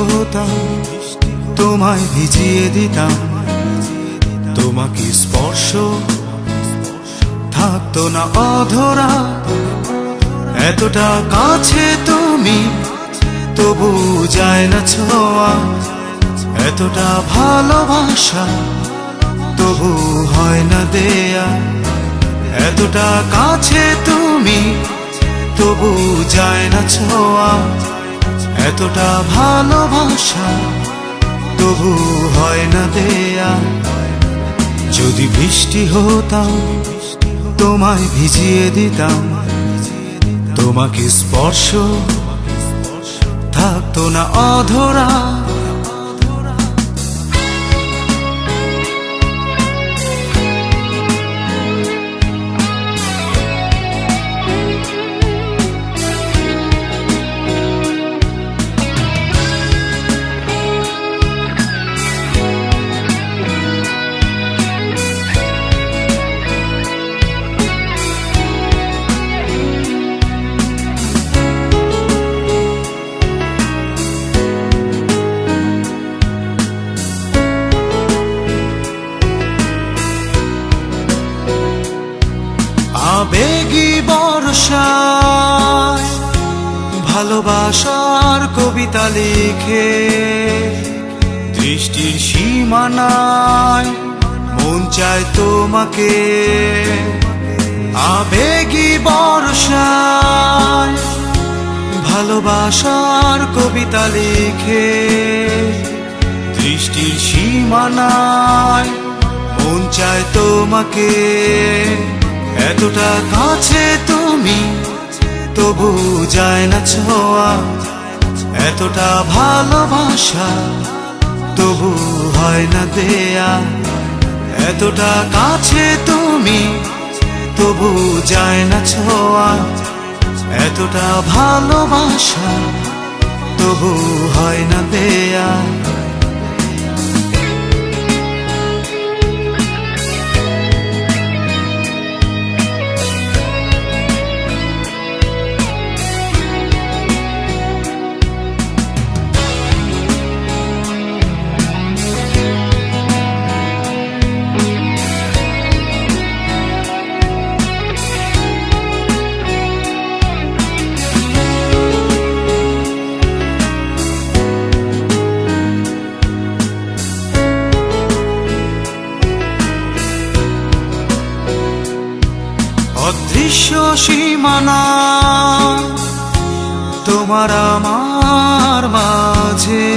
হতাম তোমায় ভিজিয়ে দিতাম, তোমাকে স্পর্শ থাকতো না অধরা। এতটা কাছে তুমি তবু যায় না ছোঁয়া, এতটা ভালোবাসা তবু হয় না দেয়া। এতটা কাছে তুমি তবু যায় না ছোঁয়া, এতটা ভালোবাসা তবু হয় না দেয়া। যদি বৃষ্টি হতাম তোমায় ভিজিয়ে দিতাম, তোমাকে স্পর্শ থাকতো না অধরা। আবেগী বর্ষায় ভালোবাসার কবিতা লিখে, দৃষ্টির সীমানায় মন চায় তোমাকে। আবেগী বর্ষায় ভালোবাসার কবিতা লিখে, দৃষ্টির সীমানায় মন চায় তোমাকে। এতটা কাছে তুমি তবু যায় না ছোঁয়া, এতটা ভালোবাসা তবু হয় না দেয়া। এতটা কাছে তুমি তবু যায় না ছোঁয়া, এতটা ভালোবাসা তবু হয় না দেয়া। অদৃশ্য সীমানা তোমার আমার মাঝে,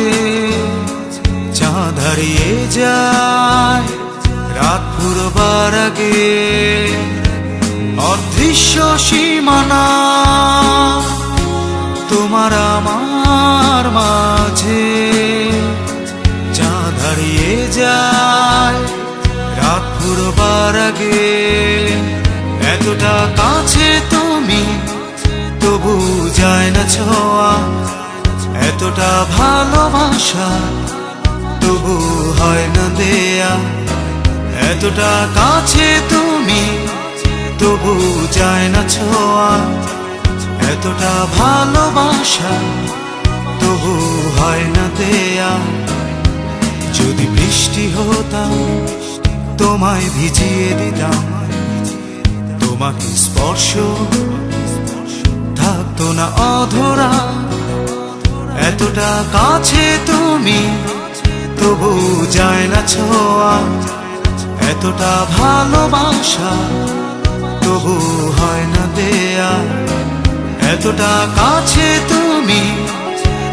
চাঁদ হারিয়ে যায় রাত পুরবার আগে। অদৃশ্য সীমানা তোমার আমার মাঝে, চাঁদ হারিয়ে যায় রাত পুরবার আগে। এতটা কাছে তুমি তবু যায় না ছোঁয়া, এতটা ভালোবাসা তবু হয় না দেয়া। এতটা কাছে তুমি তবু যায় না ছোঁয়া, এতটা ভালোবাসা তবু হয় না দেয়া। যদি বৃষ্টি হতাম তোমায় ভিজিয়ে দিতাম, তোমাকে স্পর্শ থাকতো না অধরা। এতটা কাছে তুমি তবু যায় না ছোঁয়া, এতটা ভালোবাসা তবু হয় না দেয়া। এতটা কাছে তুমি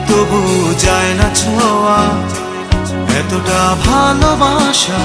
তবু যায় না ছোঁয়া, এতটা ভালোবাসা